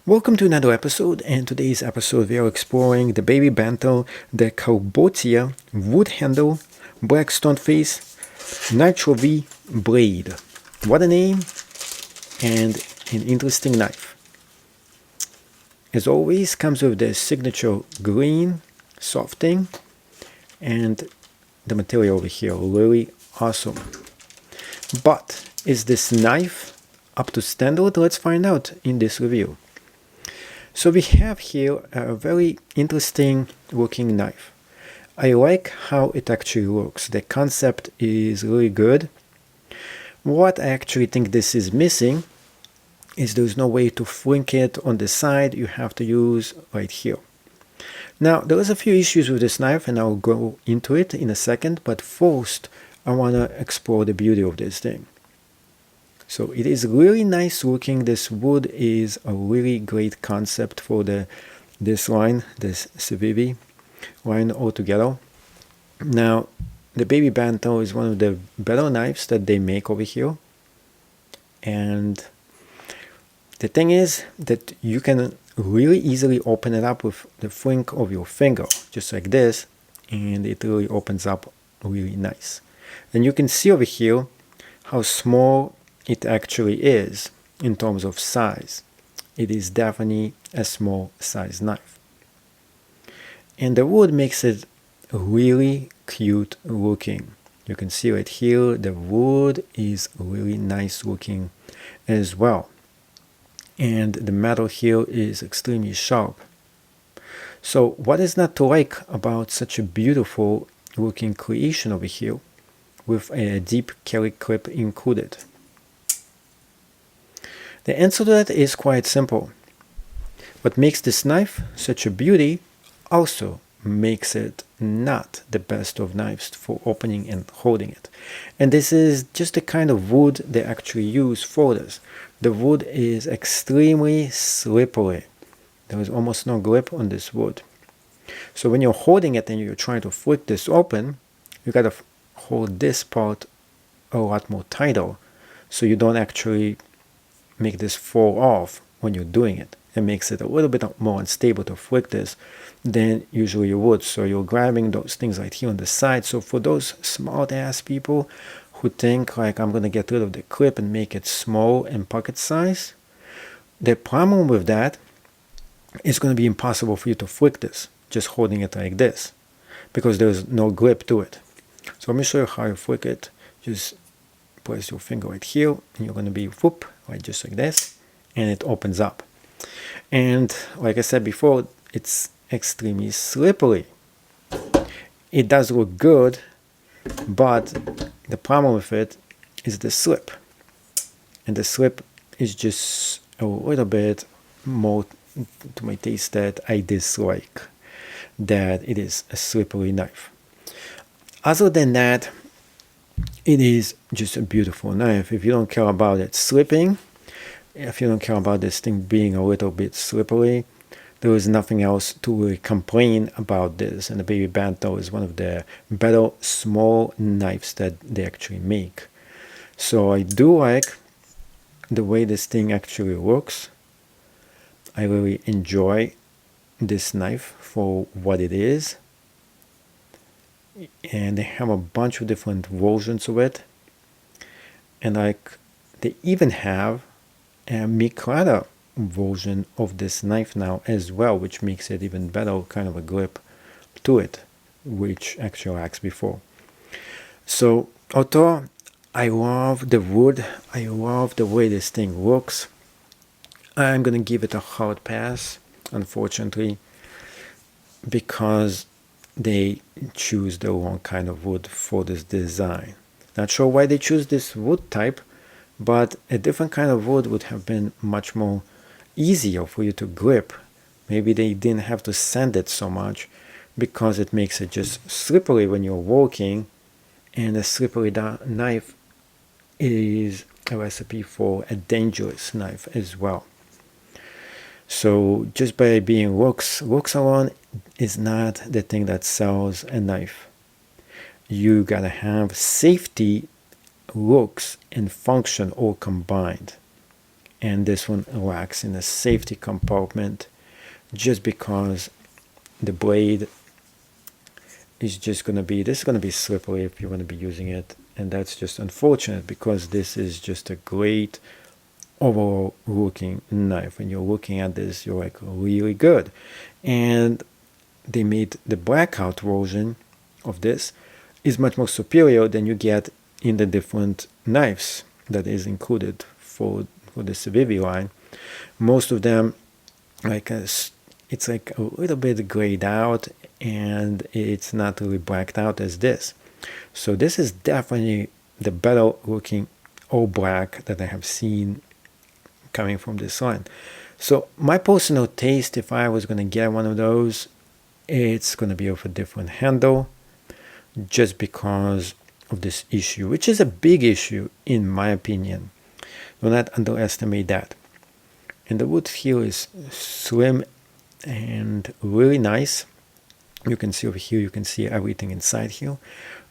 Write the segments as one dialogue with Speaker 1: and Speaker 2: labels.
Speaker 1: Welcome to another episode, and today's episode we are exploring the baby Banter, the Carbotia, wood handle, black stone face, Nitro V blade. What a name and an interesting knife. As always, comes with the signature green softing and the material over here, really awesome. But is this knife up to standard? Let's find out in this review. So we have here a very interesting looking knife. I like how it actually looks. The concept is really good. What I actually think this is missing is there's no way to flick it on the side. You have to use right here. Now there is a few issues with this knife and I'll go into it in a second, but first I want to explore the beauty of this thing. So it is really nice looking. This wood is a really great concept for this line, this Civivi line altogether. Now, the baby Banter is one of the better knives that they make over here. And the thing is that you can really easily open it up with the flick of your finger, just like this, and it really opens up really nice. And you can see over here how small it actually is in terms of size. It is definitely a small size knife. And the wood makes it really cute looking. You can see right here, the wood is really nice looking as well. And the metal here is extremely sharp. So what is not to like about such a beautiful looking creation over here with a deep carry clip included? The answer to that is quite simple. What makes this knife such a beauty also makes it not the best of knives for opening and holding it. And this is just the kind of wood they actually use for this. The wood is extremely slippery. There is almost no grip on this wood. So when you're holding it and you're trying to flick this open, you gotta hold this part a lot more tighter so you don't actually make this fall off when you're doing it. It makes it a little bit more unstable to flick this than usually you would. So you're grabbing those things right here on the side. So for those smart ass people who think like I'm gonna get rid of the clip and make it small and pocket size, the problem with that is going to be impossible for you to flick this just holding it like this because there's no grip to it. So let me show you how you flick it. Just place your finger right here and you're going to be whoop, right, just like this, and it opens up. And like I said before, it's extremely slippery. It does look good, but the problem with it is the slip. And the slip is just a little bit more to my taste that I dislike, that it is a slippery knife. Other than that, it is just a beautiful knife. If you don't care about it slipping, if you don't care about this thing being a little bit slippery, there is nothing else to really complain about this. And the baby Banter is one of the better small knives that they actually make. So I do like the way this thing actually looks. I really enjoy this knife for what it is. And they have a bunch of different versions of it. And like they even have a Mikata version of this knife now as well, which makes it even better kind of a grip to it, which actually lacks before. So although I love the wood, I love the way this thing looks, I'm gonna give it a hard pass, unfortunately, because they choose the wrong kind of wood for this design. Not sure why they choose this wood type, but a different kind of wood would have been much more easier for you to grip. Maybe they didn't have to sand it so much because it makes it just slippery when you're walking, and a slippery knife is a recipe for a dangerous knife as well. So just by being looks alone is not the thing that sells a knife. You gotta have safety, looks, and function all combined. and this one lacks in a safety compartment, just because the blade is just going to be, this is going to be slippery if you want to be using it, and that's just unfortunate, because this is just a great overall looking knife. When you're looking at this, you're like, really good. And they made the blackout version of this is much more superior than you get in the different knives that is included for the Civivi line. Most of them, it's like a little bit grayed out, and it's not really blacked out as this. So this is definitely the better looking all black that I have seen coming from this line. So my personal taste, if I was going to get one of those, it's going to be of a different handle, just because of this issue, which is a big issue in my opinion. Do not underestimate that. And the wood here is slim and really nice. You can see over here, you can see everything inside here.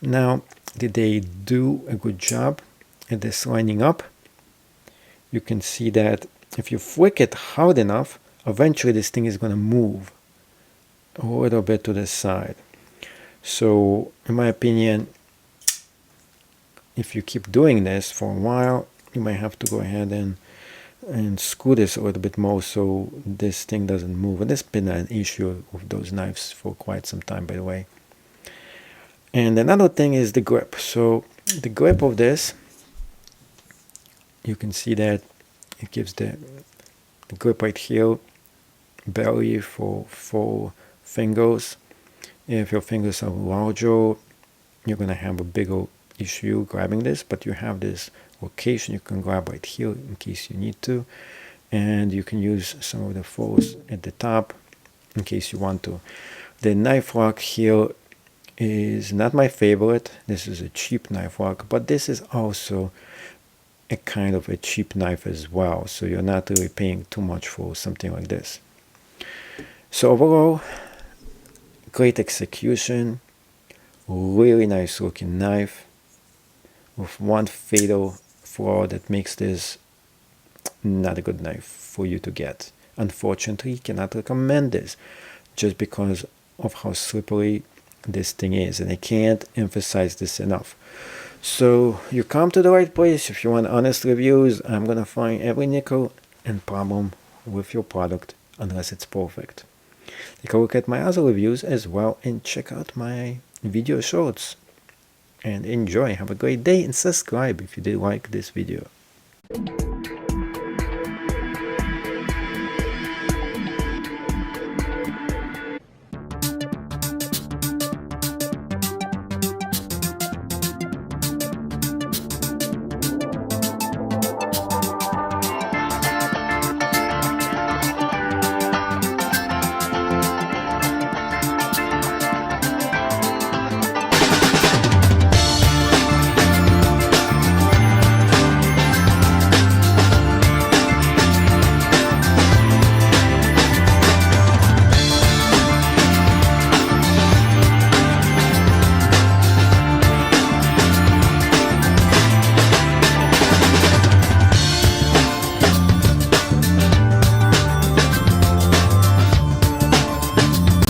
Speaker 1: Now, did they do a good job at this lining up? You can see that if you flick it hard enough, eventually this thing is going to move a little bit to the side. So in my opinion, if you keep doing this for a while, you might have to go ahead and screw this a little bit more so this thing doesn't move. And this has been an issue with those knives for quite some time, by the way. And another thing is the grip. So the grip of this, you can see that it gives the grip right here barely for 4 fingers. If your fingers are larger, you're going to have a bigger issue grabbing this, but you have this location you can grab right here in case you need to, and you can use some of the force at the top in case you want to. The knife lock here is not my favorite. This is a cheap knife lock, but this is also a kind of a cheap knife as well, so you're not really paying too much for something like this. So overall, great execution, really nice looking knife with one fatal flaw that makes this not a good knife for you to get. Unfortunately, cannot recommend this just because of how slippery this thing is, and I can't emphasize this enough. So you come to the right place. If you want honest reviews, I'm gonna find every nickel and problem with your product unless it's perfect. Take a look at my other reviews as well, and check out my video shorts, and enjoy. Have a great day, and subscribe if you did like this video.